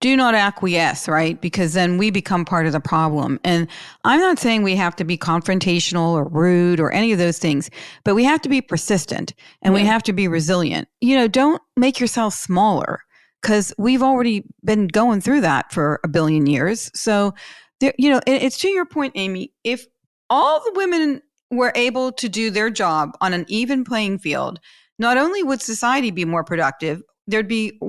do not acquiesce, right? Because then we become part of the problem. And I'm not saying we have to be confrontational or rude or any of those things, but we have to be persistent and we have to be resilient. Don't make yourself smaller because we've already been going through that for a billion years. So, it's to your point, Amy, if all the women were able to do their job on an even playing field, not only would society be more productive, there'd be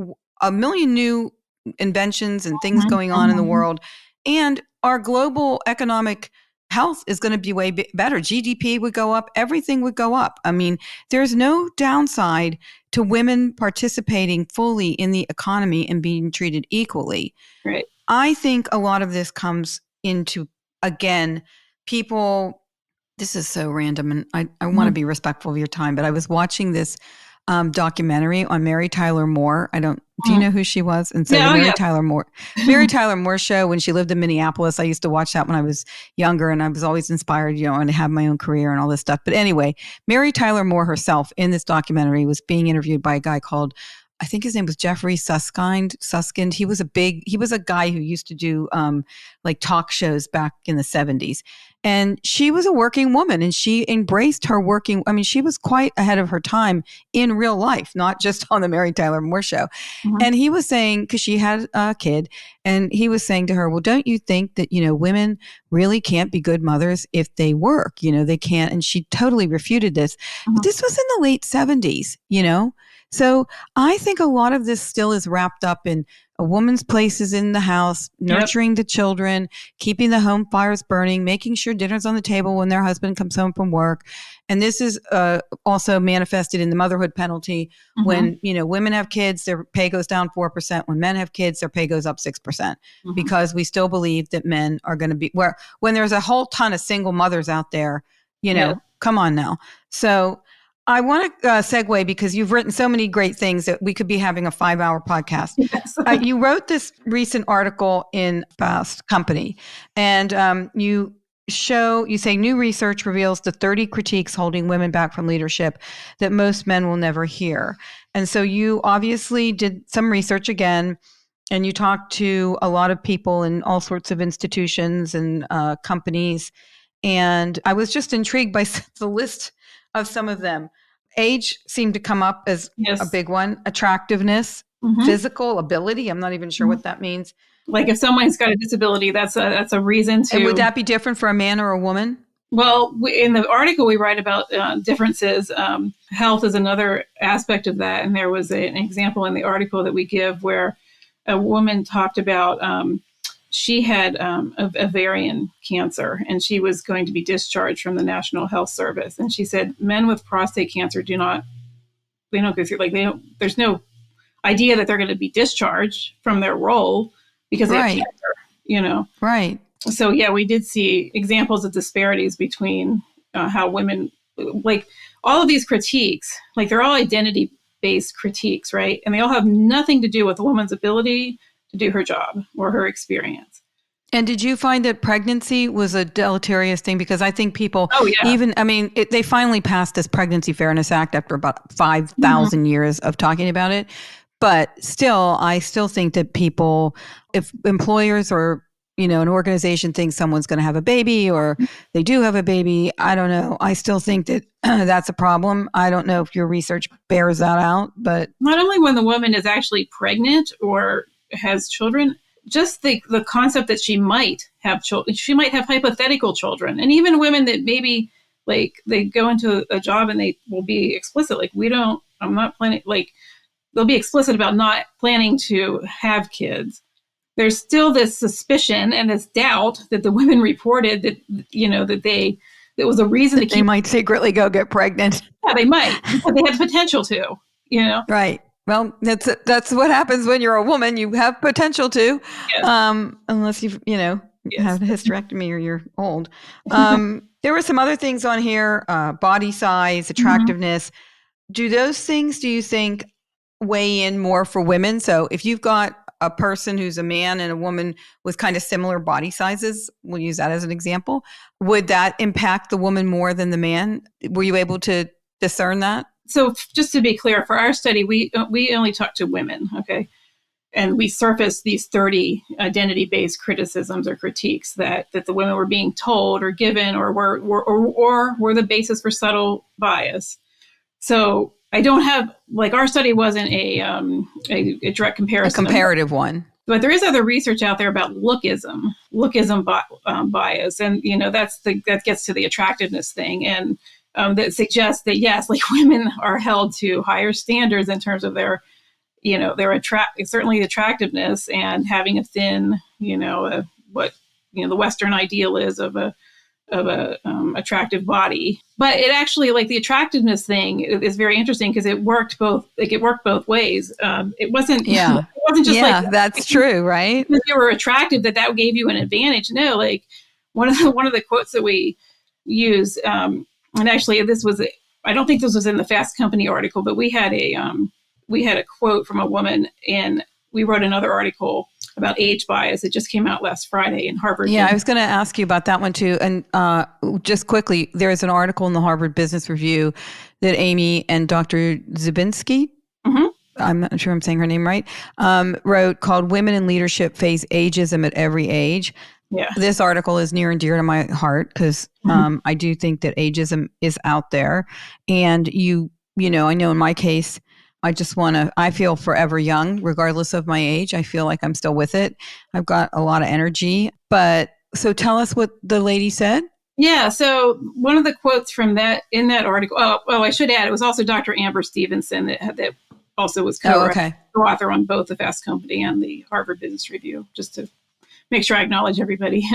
a million new inventions and things going on in the world. And our global economic health is going to be way better. GDP would go up. Everything would go up. I mean, there's no downside to women participating fully in the economy and being treated equally. Right. I think a lot of this comes into, again, people, this is so random and I want to be respectful of your time, but I was watching this documentary on Mary Tyler Moore. Do you know who she was? And so Mary Tyler Moore show, when she lived in Minneapolis, I used to watch that when I was younger and I was always inspired, and to have my own career and all this stuff. But anyway, Mary Tyler Moore herself in this documentary was being interviewed by a guy called, I think his name was Jeffrey Suskind. He was a guy who used to do like talk shows back in the 70s. And she was a working woman and she embraced her she was quite ahead of her time in real life, not just on the Mary Tyler Moore show. Mm-hmm. And he was saying, because she had a kid, and he was saying to her, well, don't you think that, women really can't be good mothers if they work? They can't. And she totally refuted this. Mm-hmm. But this was in the late 70s, So I think a lot of this still is wrapped up in a woman's place is in the house, nurturing the children, keeping the home fires burning, making sure dinner's on the table when their husband comes home from work. And this is also manifested in the motherhood penalty. Mm-hmm. When, women have kids, their pay goes down 4%. When men have kids, their pay goes up 6%, mm-hmm. because we still believe that men are going to be when there's a whole ton of single mothers out there, come on now. So I want to segue because you've written so many great things that we could be having a 5-hour podcast. Yes. You wrote this recent article in Fast Company, and you say new research reveals the 30 critiques holding women back from leadership that most men will never hear. And so you obviously did some research again, and you talked to a lot of people in all sorts of institutions and companies. And I was just intrigued by the list of some of them. Age seemed to come up as a big one. Attractiveness, mm-hmm. physical ability. I'm not even sure what that means. Like if someone's got a disability, that's a reason to. And would that be different for a man or a woman? Well, in the article we write about differences, health is another aspect of that. And there was an example in the article that we give where a woman talked about she had ovarian cancer and she was going to be discharged from the National Health Service. And she said men with prostate cancer don't go through, there's no idea that they're going to be discharged from their role because they have cancer, Right. So, we did see examples of disparities between how women, all of these critiques, they're all identity-based critiques, right? And they all have nothing to do with a woman's ability to do her job or her experience. And did you find that pregnancy was a deleterious thing? Because I think people, they finally passed this Pregnancy Fairness Act after about 5,000 mm-hmm. years of talking about it. But I still think that people, if employers or, an organization thinks someone's going to have a baby or they do have a baby, I don't know. I still think that that's a problem. I don't know if your research bears that out, but. Not only when the woman is actually pregnant or has children, just the concept that she might have children, she might have hypothetical children. And even women that maybe they go into a job and they will be explicit, I'm not planning, they'll be explicit about not planning to have kids. there's still this suspicion and this doubt that the women reported that, that was a reason to keep. They might secretly go get pregnant. Yeah, they might, because they had the potential to, Right. Well, that's what happens when you're a woman. You have potential to, Yes. Unless you've, Yes. have a hysterectomy or you're old. There were some other things on here, body size, attractiveness. Do those things, do you think, weigh in more for women? So if you've got a person who's a man and a woman with kind of similar body sizes, we'll use that as an example, would that impact the woman more than the man? Were you able to discern that? So just to be clear, for our study, we only talked to women, okay? And we surfaced these 30 identity-based criticisms or critiques that the women were being told or given or were the basis for subtle bias. So I don't have, our study wasn't a direct comparison. A comparative one. But there is other research out there about lookism bias. And, that gets to the attractiveness thing. And that suggests that, yes, women are held to higher standards in terms of their certainly attractiveness and having a thin, what the Western ideal is of a attractive body. But it actually, the attractiveness thing is very interesting because it worked both ways. It wasn't just that's true, right? Because you were attractive that gave you an advantage. No, one of the quotes that we use, and actually I don't think this was in the Fast Company article, but we had a quote from a woman, and we wrote another article about age bias. It just came out last Friday in Harvard. Yeah, I was going to ask you about that one too. And just quickly, there's an article in the Harvard Business Review that Amy and Dr. Zubinsky, I'm not sure I'm saying her name right, wrote called "Women in Leadership Face Ageism at Every Age." Yeah. This article is near and dear to my heart because I do think that ageism is out there. And I know in my case, I feel forever young, regardless of my age. I feel like I'm still with it. I've got a lot of energy. So tell us what the lady said. Yeah. So one of the quotes from in that article, I should add, it was also Dr. Amber Stevenson that also was co-author on both the Fast Company and the Harvard Business Review, just to make sure I acknowledge everybody.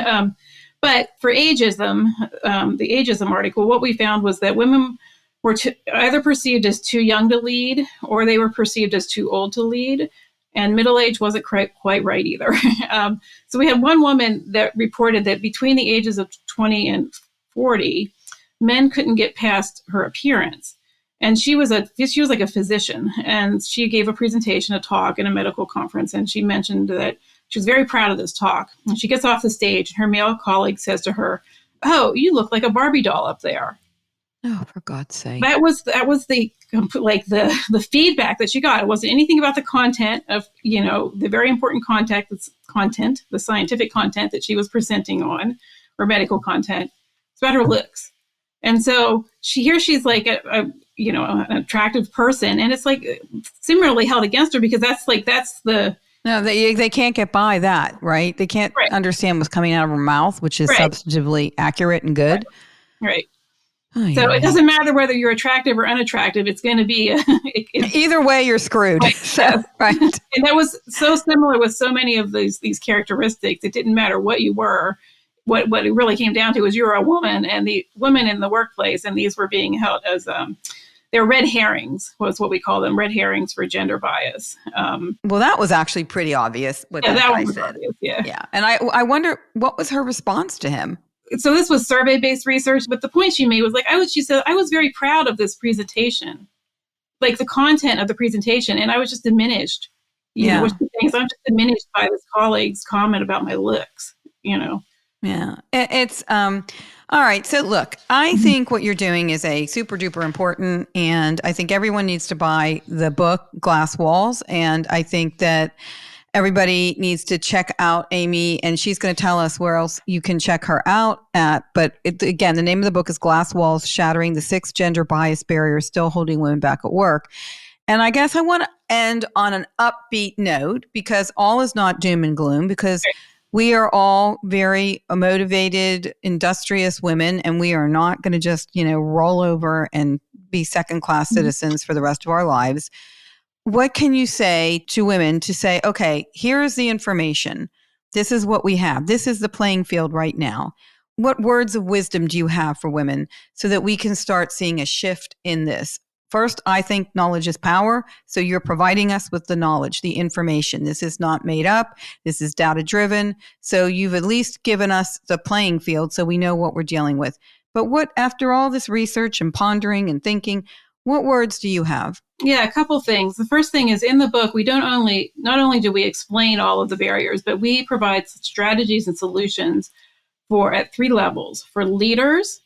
But for ageism, the ageism article, what we found was that women were either perceived as too young to lead, or they were perceived as too old to lead. And middle age wasn't quite right either. So we had one woman that reported that between the ages of 20 and 40, men couldn't get past her appearance. And she was like a physician, and she gave a presentation, a talk in a medical conference. And she mentioned that she was very proud of this talk. And she gets off the stage, and her male colleague says to her, "Oh, you look like a Barbie doll up there." Oh, for God's sake. That was the feedback that she got. It wasn't anything about the content of, the very important content, the scientific content that she was presenting on, or medical content. It's about her looks. And so she's like an attractive person, and it's similarly held against her because no, they can't get by that, right? They can't understand what's coming out of her mouth, which is substantively accurate and good. Right. Oh, so it doesn't matter whether you're attractive or unattractive. It's going to be either way, you're screwed. Right. So, right. And that was so similar with so many of these characteristics. It didn't matter what you were. What it really came down to was you were a woman, and the women in the workplace, and these were being held as they're red herrings, was what we call them, red herrings for gender bias. Well, that was actually pretty obvious what that guy said. Obvious, yeah. And I wonder, what was her response to him? So this was survey-based research, but the point she made was she said, I was very proud of this presentation, the content of the presentation, and I was just diminished. I'm just diminished by this colleague's comment about my looks, Yeah, it's all right. So look, I think what you're doing is a super duper important, and I think everyone needs to buy the book Glass Walls, and I think that everybody needs to check out Amy, and she's going to tell us where else you can check her out at. But again, the name of the book is Glass Walls, Shattering the 6 Gender Bias Barriers Still Holding Women Back at Work. And I guess I want to end on an upbeat note, because all is not doom and gloom, because we are all very motivated, industrious women, and we are not going to just, roll over and be second-class citizens for the rest of our lives. what can you say to women to say, okay, here's the information. This is what we have. This is the playing field right now. What words of wisdom do you have for women so that we can start seeing a shift in this? First, I think knowledge is power. So you're providing us with the knowledge, the information. This is not made up. This is data driven. So you've at least given us the playing field so we know what we're dealing with. But what, after all this research and pondering and thinking, what words do you have? Yeah, a couple things. The first thing is in the book, we not only do we explain all of the barriers, but we provide strategies and solutions at 3 levels: for leaders,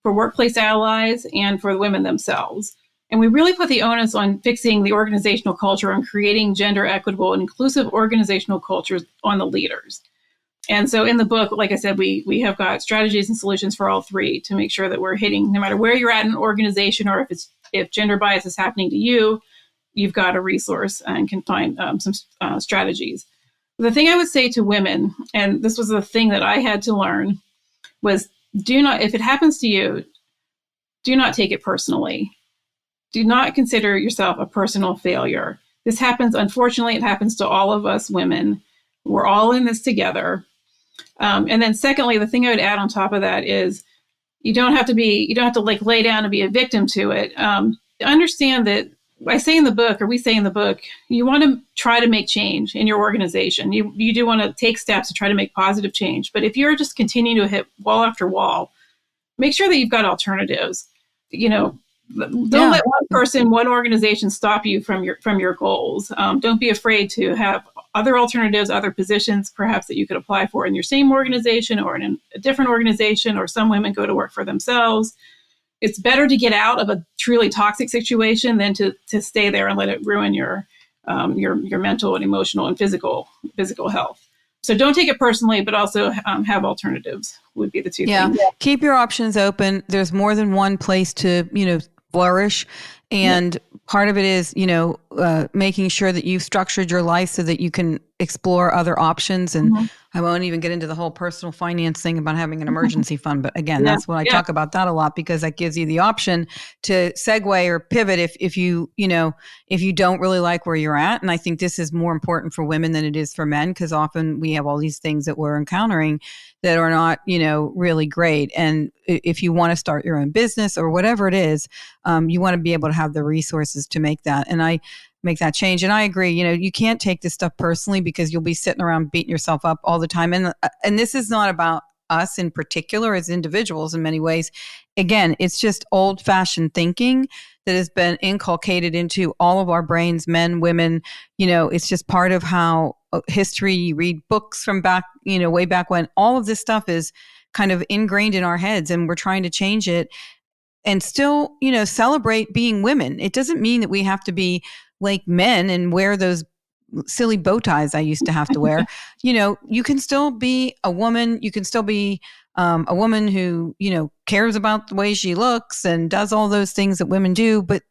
for workplace allies, and for the women themselves. And we really put the onus on fixing the organizational culture and creating gender equitable and inclusive organizational cultures on the leaders. And so in the book, like I said, we have got strategies and solutions for all 3 to make sure that we're hitting, no matter where you're at in an organization, or if gender bias is happening to you, you've got a resource and can find some strategies. The thing I would say to women, and this was the thing that I had to learn, was if it happens to you, do not take it personally. Do not consider yourself a personal failure. This happens, unfortunately, it happens to all of us women. We're all in this together. And then secondly, the thing I would add on top of that is you don't have to like lay down and be a victim to it. Understand that we say in the book, you want to try to make change in your organization. You do want to take steps to try to make positive change. But if you're just continuing to hit wall after wall, make sure that you've got alternatives. Don't let one organization stop you from your goals. Don't be afraid to have other alternatives, other positions perhaps that you could apply for in your same organization or in a different organization, or some women go to work for themselves. It's better to get out of a truly toxic situation than to stay there and let it ruin your mental and emotional and physical health. So don't take it personally, but also have alternatives would be the 2 things. Yeah, keep your options open. There's more than one place to, flourish. And part of it is, making sure that you've structured your life so that you can explore other options. And I won't even get into the whole personal finance thing about having an emergency fund. But again, that's what I talk about that a lot, because that gives you the option to segue or pivot if you don't really like where you're at. And I think this is more important for women than it is for men, because often we have all these things that we're encountering that are not, really great. And if you want to start your own business or whatever it is, you want to be able to have the resources to make that. And I make that change. And I agree, you can't take this stuff personally, because you'll be sitting around beating yourself up all the time. And this is not about us in particular as individuals in many ways. Again, it's just old-fashioned thinking that has been inculcated into all of our brains, men, women. It's just part of how history, you read books from back, way back when. All of this stuff is kind of ingrained in our heads, and we're trying to change it and still, celebrate being women. It doesn't mean that we have to be like men and wear those silly bow ties I used to have to wear. You can still be a woman. You can still be a woman who, cares about the way she looks and does all those things that women do, but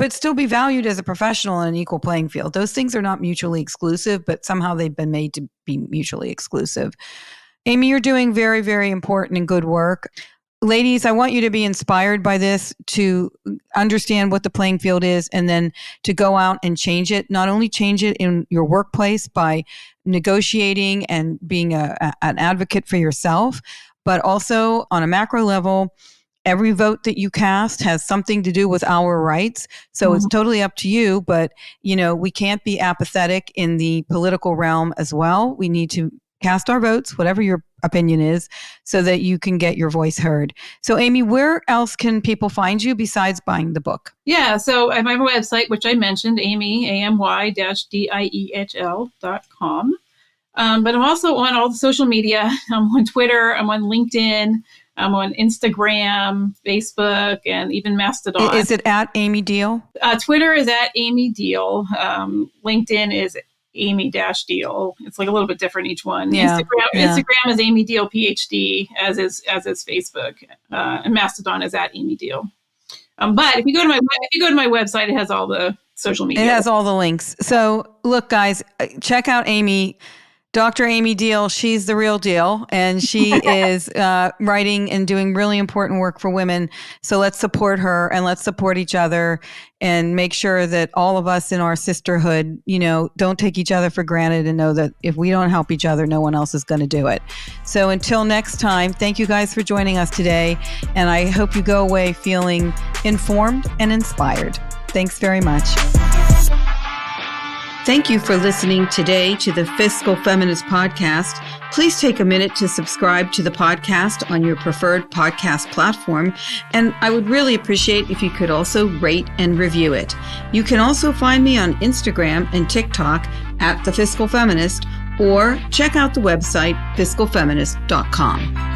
still be valued as a professional on an equal playing field. Those things are not mutually exclusive, but somehow they've been made to be mutually exclusive. Amy, you're doing very, very important and good work. Ladies, I want you to be inspired by this, to understand what the playing field is, and then to go out and change it. Not only change it in your workplace by negotiating and being an advocate for yourself, but also on a macro level. Every vote that you cast has something to do with our rights. So it's totally up to you. But, we can't be apathetic in the political realm as well. We need to cast our votes, whatever your opinion is, so that you can get your voice heard. So Amy, where else can people find you besides buying the book? Yeah, so I have my website, which I mentioned, amy-diehl.com. But I'm also on all the social media. I'm on Twitter, I'm on LinkedIn, I'm on Instagram, Facebook, and even Mastodon. Is it at Amy Diehl? Twitter is at Amy Diehl. LinkedIn is Amy-Diehl. It's like a little bit different each one. Yeah, Instagram is Amy Diehl PhD, as is Facebook, and Mastodon is at Amy Diehl. But if you go to my website, it has all the social media. It has all the links. So look, guys, check out Amy. Dr. Amy Diehl, she's the real deal, and she is writing and doing really important work for women. So let's support her and let's support each other and make sure that all of us in our sisterhood, don't take each other for granted and know that if we don't help each other, no one else is going to do it. So until next time, thank you guys for joining us today. And I hope you go away feeling informed and inspired. Thanks very much. Thank you for listening today to the Fiscal Feminist Podcast. Please take a minute to subscribe to the podcast on your preferred podcast platform, and I would really appreciate if you could also rate and review it. You can also find me on Instagram and TikTok at The Fiscal Feminist, or check out the website fiscalfeminist.com.